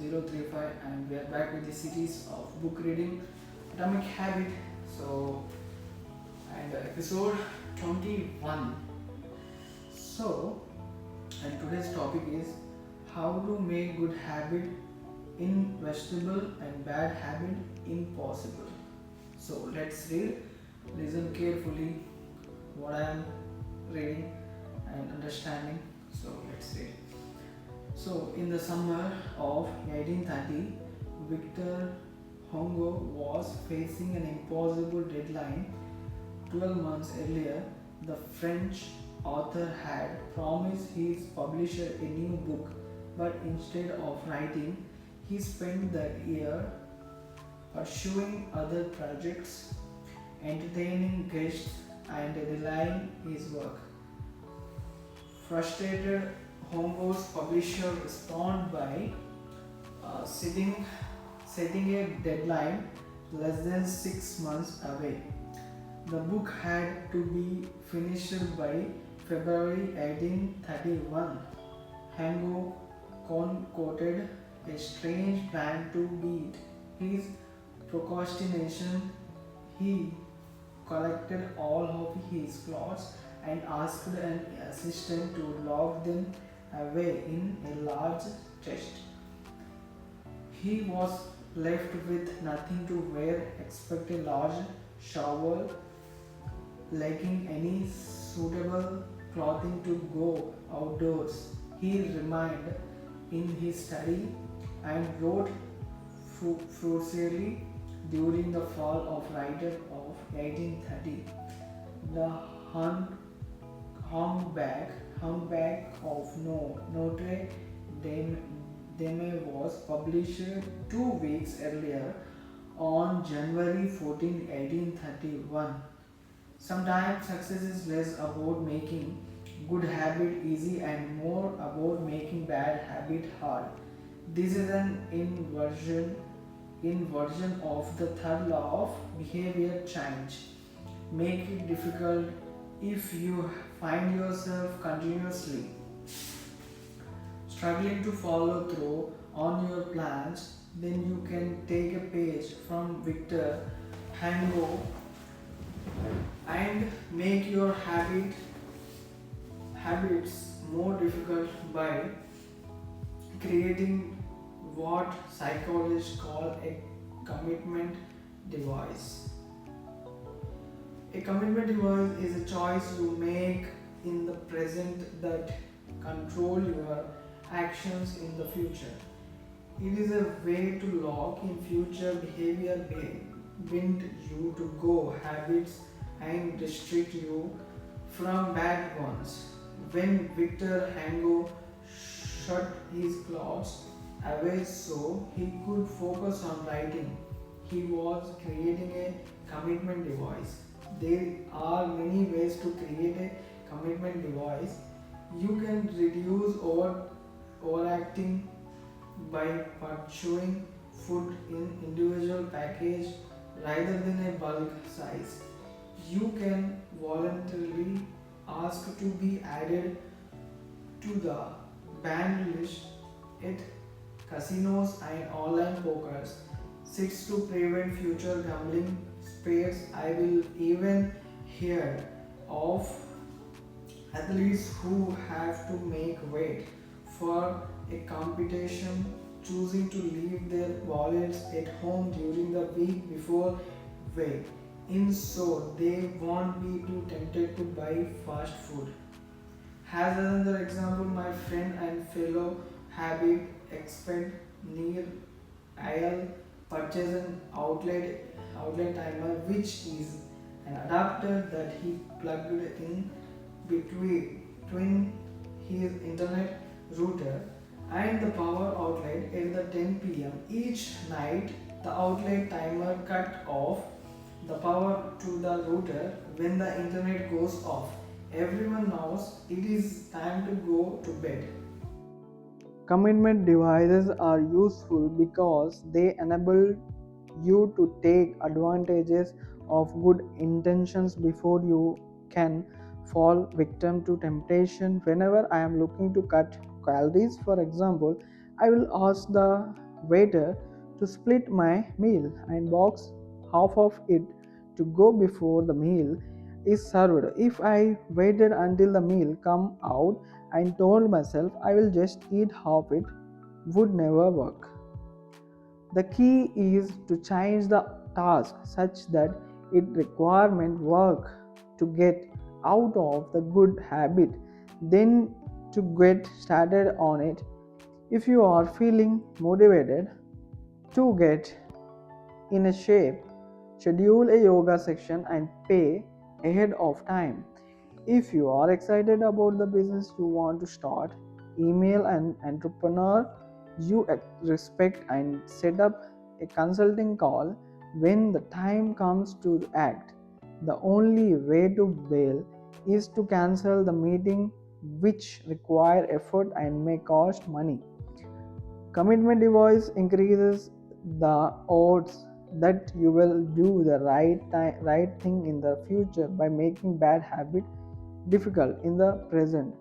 JKworld035, and we are back with the series of book reading Atomic Habit. So, and episode 21. So, and today's topic is how to make good habit investable and bad habit impossible. So, let's listen carefully what I am reading and understanding. So, let's read. So, in the summer of 1830, Victor Hugo was facing an impossible deadline. 12 months earlier, the French author had promised his publisher a new book, but instead of writing, he spent that year pursuing other projects, entertaining guests, and delaying his work. Frustrated, Hongo's publisher responded by setting a deadline less than 6 months away. The book had to be finished by February 1831. Hongo concocted a strange plan to beat his procrastination. He collected all of his clothes and asked an assistant to lock them away in a large chest. He was left with nothing to wear except a large shovel, lacking any suitable clothing to go outdoors. He remained in his study and wrote furiously during the fall of writer of 1830. The Humbug of Notre Dame was published 2 weeks earlier on January 14, 1831. Sometimes success is less about making good habit easy and more about making bad habit hard. This is an inversion of the third law of behavior change. Make it difficult. If you find yourself continuously struggling to follow through on your plans, then you can take a page from Victor Hugo and make your habits more difficult by creating what psychologists call a commitment device. A commitment device is a choice you make in the present that control your actions in the future. It is a way to lock in future behavior, bind you to go habits, and restrict you from bad ones. When Victor Hugo shut his clothes away so he could focus on writing, he was creating a commitment device. There are many ways to create a commitment device. You can reduce overacting by purchasing food in individual package rather than a bulk size. You can voluntarily ask to be added to the banned list at casinos and online pokers sites to prevent future gambling spares. I will even hear of athletes who have to make weight for a competition, choosing to leave their wallets at home during the week before weight in so they won't be too tempted to buy fast food. As another example, my friend and fellow habit expert near Ayal purchased an outlet timer, which is an adapter that he plugged in between his internet router and the power outlet at the 10 p.m. each night. The outlet timer cut off the power to the router when the internet goes off. Everyone knows it is time to go to bed. Commitment devices are useful because they enable you to take advantages of good intentions before you can fall victim to temptation. Whenever I am looking to cut calories, for example, I will ask the waiter to split my meal and box half of it to go before the meal is served. If I waited until the meal come out and told myself I will just eat half it, would never work. The key is to change the task such that it requirement work to get out of the good habit, then to get started on it. If you are feeling motivated to get in a shape, schedule a yoga section and pay ahead of time. If you are excited about the business you want to start, email an entrepreneur you respect and set up a consulting call when the time comes to act. The only way to bail is to cancel the meeting, which require effort and may cost money. Commitment device increases the odds that you will do the right thing in the future by making bad habit difficult in the present.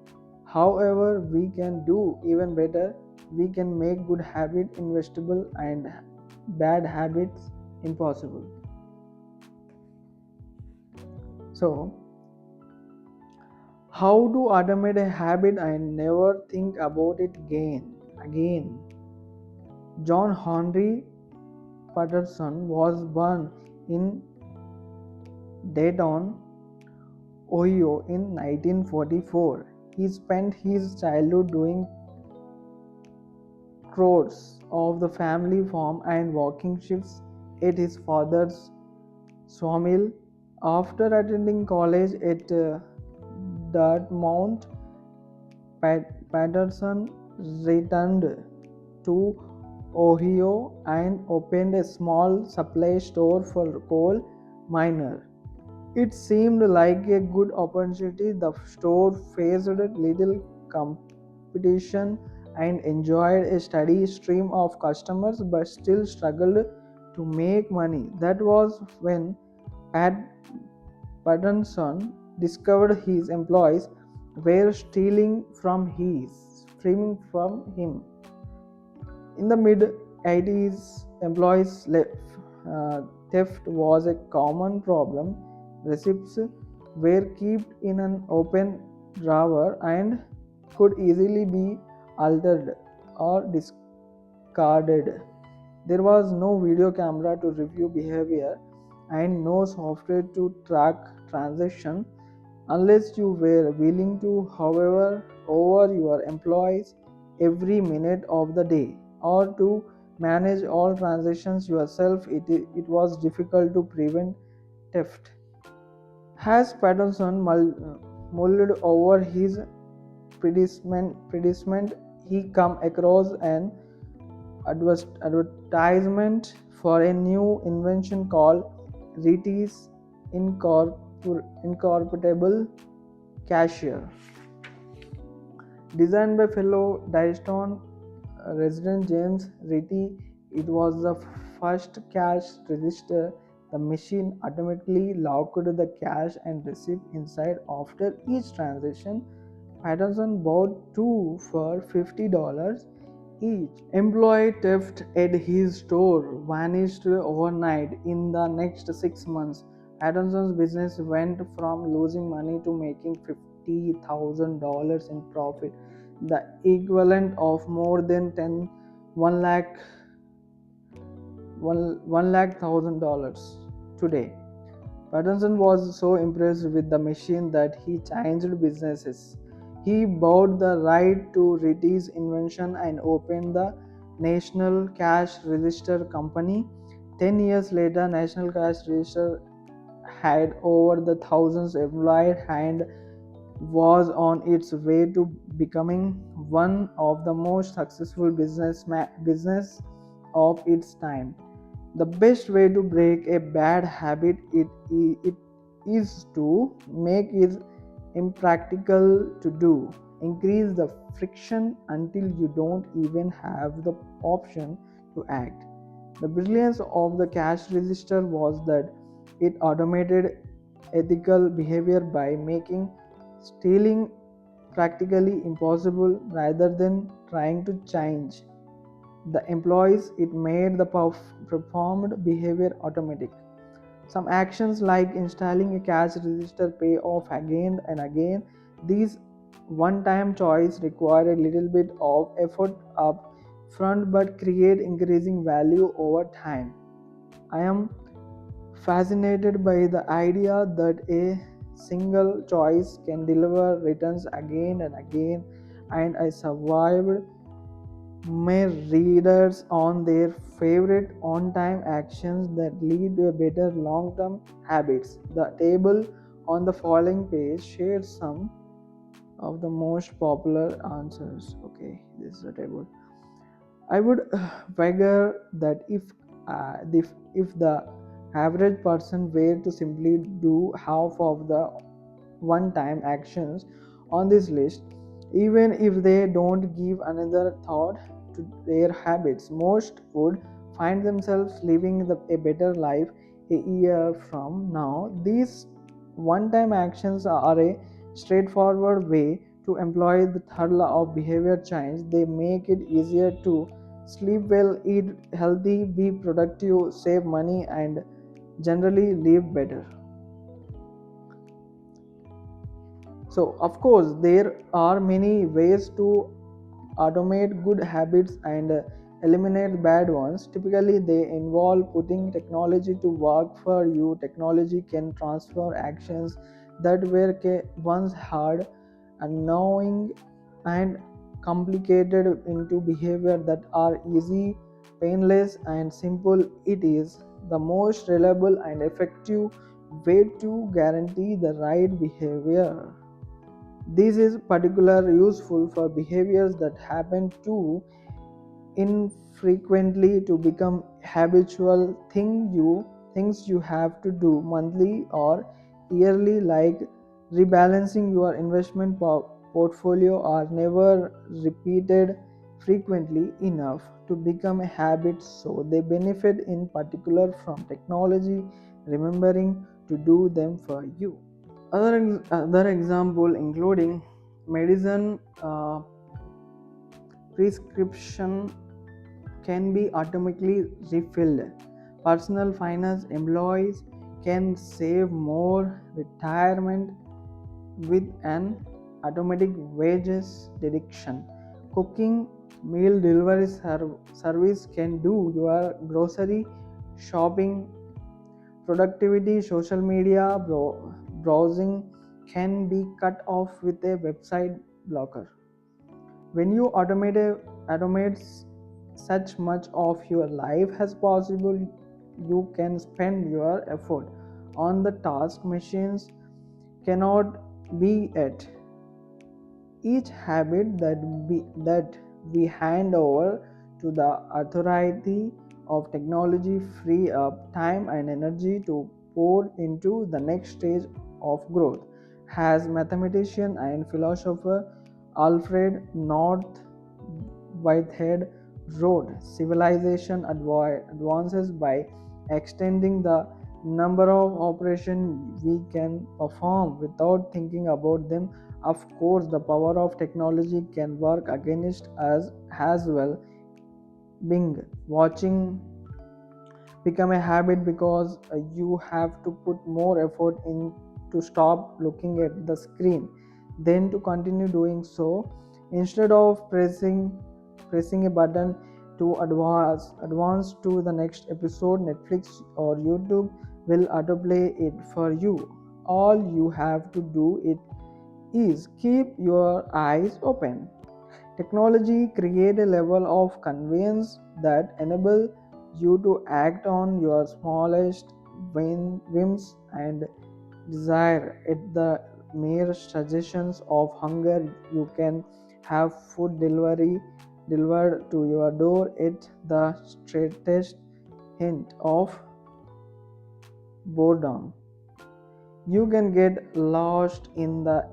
However, we can do even better. We can make good habit investable and bad habits impossible. So, how to automate a habit and never think about it again? John Henry Patterson was born in Dayton, Ohio in 1944. He spent his childhood doing chores of the family farm and working shifts at his father's sawmill. After attending college at Dartmouth, Patterson returned to Ohio and opened a small supply store for coal miners. It seemed like a good opportunity. The store faced little competition and enjoyed a steady stream of customers but still struggled to make money. That was when Pat Patterson discovered his employees were stealing from him. In the mid-80s, theft was a common problem. Receipts were kept in an open drawer and could easily be altered or discarded. There was no video camera to review behavior and no software to track transactions unless you were willing to hover over your employees every minute of the day or to manage all transactions yourself. It was difficult to prevent theft. As Patterson mulled over his predicament, he came across an advertisement for a new invention called Ritty's Incorporable Cashier. Designed by fellow Dyston resident James Ritty, it was the first cash register. The machine automatically locked the cash and receipt inside after each transaction. Patterson bought two for $50 each. Employee theft at his store vanished overnight. In the next 6 months, Patterson's business went from losing money to making $50,000 in profit, the equivalent of more than 1 lakh thousand dollars today. Patterson was so impressed with the machine that he changed businesses. He bought the right to Ritty's invention and opened the National Cash Register Company. 10 years later, National Cash Register had over the thousands employees and was on its way to becoming one of the most successful business of its time. The best way to break a bad habit it is to make it impractical to do. Increase the friction until you don't even have the option to act. The brilliance of the cash register was that it automated ethical behavior by making stealing practically impossible rather than trying to change the employees, it made the performed behavior automatic. Some actions like installing a cash register pay off again and again. These one-time choice require a little bit of effort up front but create increasing value over time. I am fascinated by the idea that a single choice can deliver returns again and again, and I survived my readers on their favorite on-time actions that lead to a better long-term habits. The table on the following page shares some of the most popular answers. Okay, this is the table. I would wager that if the average person were to simply do half of the one-time actions on this list, even if they don't give another thought to their habits, most would find themselves living a better life a year from now. These one-time actions are a straightforward way to employ the third law of behavior change. They make it easier to sleep well, eat healthy, be productive, save money, and generally live better. So, of course, there are many ways to automate good habits and eliminate bad ones. Typically, they involve putting technology to work for you. Technology can transfer actions that were once hard, annoying, and complicated into behavior that are easy, painless, and simple. It is the most reliable and effective way to guarantee the right behavior. This is particularly useful for behaviors that happen too infrequently to become habitual. Things you have to do monthly or yearly, like rebalancing your investment portfolio, are never repeated frequently enough to become a habit, so they benefit in particular from technology remembering to do them for you. Other example including medicine prescription can be automatically refilled. Personal finance employees can save more retirement with an automatic wages deduction. Cooking meal delivery service can do your grocery shopping. Productivity, social media browsing can be cut off with a website blocker. When you automate such much of your life as possible, you can spend your effort on the task machines cannot be at. Each habit that we hand over to the authority of technology free up time and energy to pour into the next stage of growth. As mathematician and philosopher Alfred North Whitehead wrote, civilization advances by extending the number of operations we can perform without thinking about them. Of course, the power of technology can work against us as well. Being watching become a habit because you have to put more effort in to stop looking at the screen than to continue doing so. Instead of pressing a button to advance to the next episode, Netflix or YouTube will autoplay it for you. All you have to do it is keep your eyes open. Technology create a level of convenience that enable you to act on your smallest whims and desire. At the mere suggestions of hunger, you can have food delivered to your door at the straightest hint of boredom. You can get lost in the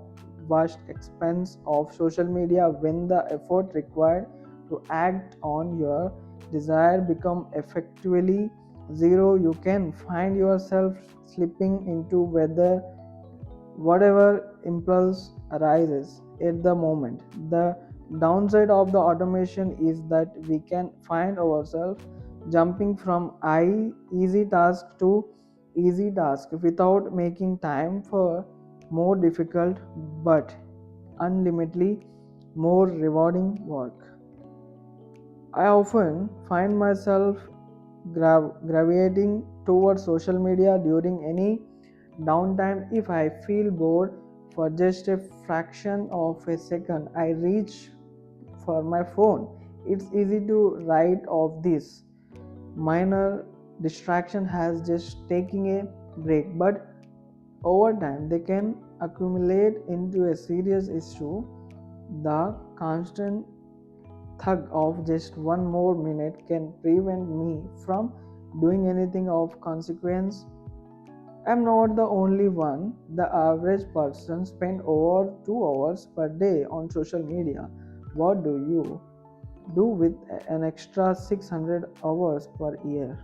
vast expanse of social media when the effort required to act on your desire become effectively zero. You can find yourself slipping into whatever impulse arises at the moment. The Downside of the automation is that we can find ourselves jumping from easy task to easy task without making time for more difficult but unlimitedly more rewarding work. I often find myself gravitating towards social media during any downtime. If I feel bored for just a fraction of a second, I reach for my phone. It's easy to write off this minor distraction has just taking a break, but over time they can accumulate into a serious issue. The constant tug of just one more minute can prevent me from doing anything of consequence. I'm not the only one. The average person spends over 2 hours per day on social media. What do you do with an extra 600 hours per year?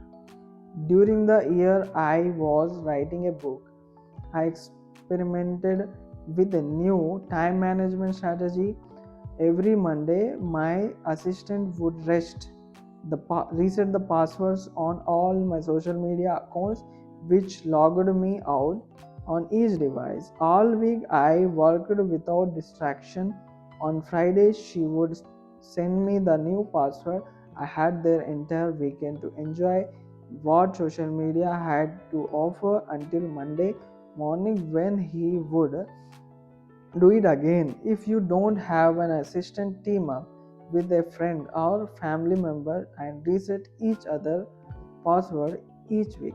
During the year I was writing a book, I experimented with a new time management strategy. Every Monday, my assistant would reset the passwords on all my social media accounts, which logged me out on each device. All week, I worked without distraction. On Friday, she would send me the new password. I had their entire weekend to enjoy what social media had to offer until Monday morning when he would do it again. If you don't have an assistant, team up with a friend or family member and reset each other password each week.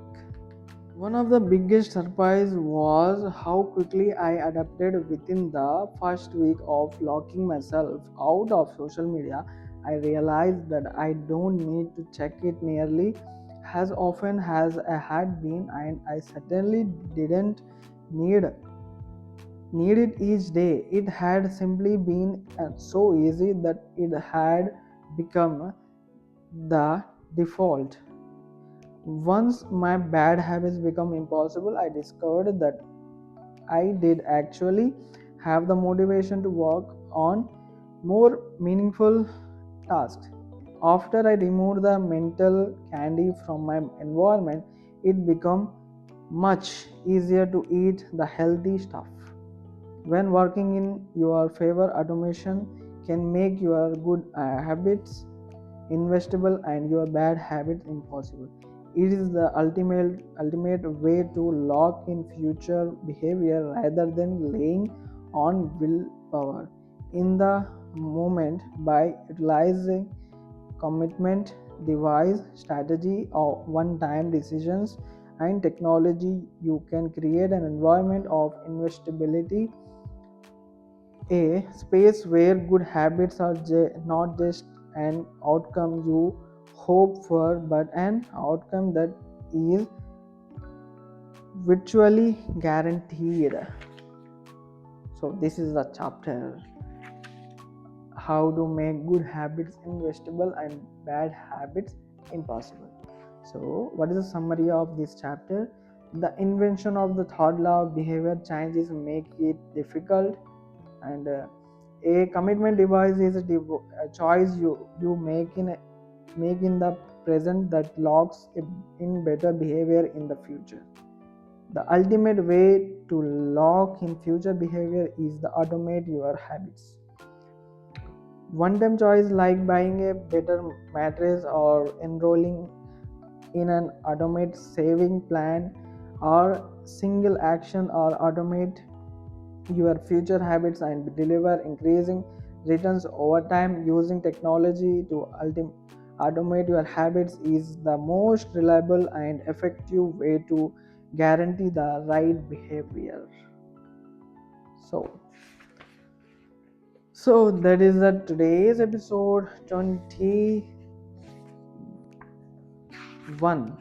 One of the biggest surprise was how quickly I adapted within the first week of locking myself out of social media. I realized that I don't need to check it nearly as often as I had been, and I certainly didn't need it each day. It had simply been so easy that it had become the default. Once my bad habits become impossible, I discovered that I did actually have the motivation to work on more meaningful tasks. After I removed the mental candy from my environment, it became much easier to eat the healthy stuff. When working in your favor, automation can make your good habits investable and your bad habits impossible. It is the ultimate way to lock in future behavior rather than laying on willpower in the moment. By utilizing commitment, device, strategy, or one-time decisions and technology, you can create an environment of investability, a space where good habits are not just an outcome you hope for, but an outcome that is virtually guaranteed. So this is the chapter, how to make good habits investable and bad habits impossible. So what is the summary of this chapter? The invention of the third law of behavior changes make it difficult, and a commitment device is a choice you make in the present that locks in better behavior in the future. The ultimate way to lock in future behavior is to automate your habits. One-time choice like buying a better mattress or enrolling in an automate saving plan or single action or automate your future habits and deliver increasing returns over time. Using technology to automate your habits is the most reliable and effective way to guarantee the right behavior. So that is the today's episode 21.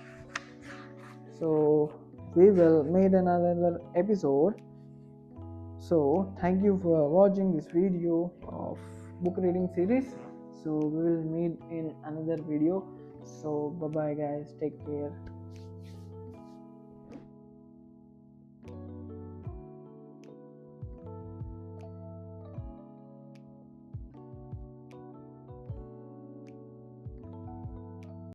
So we will meet another episode. So thank you for watching this video of book reading series. So we will meet in another video. So bye bye guys, take care.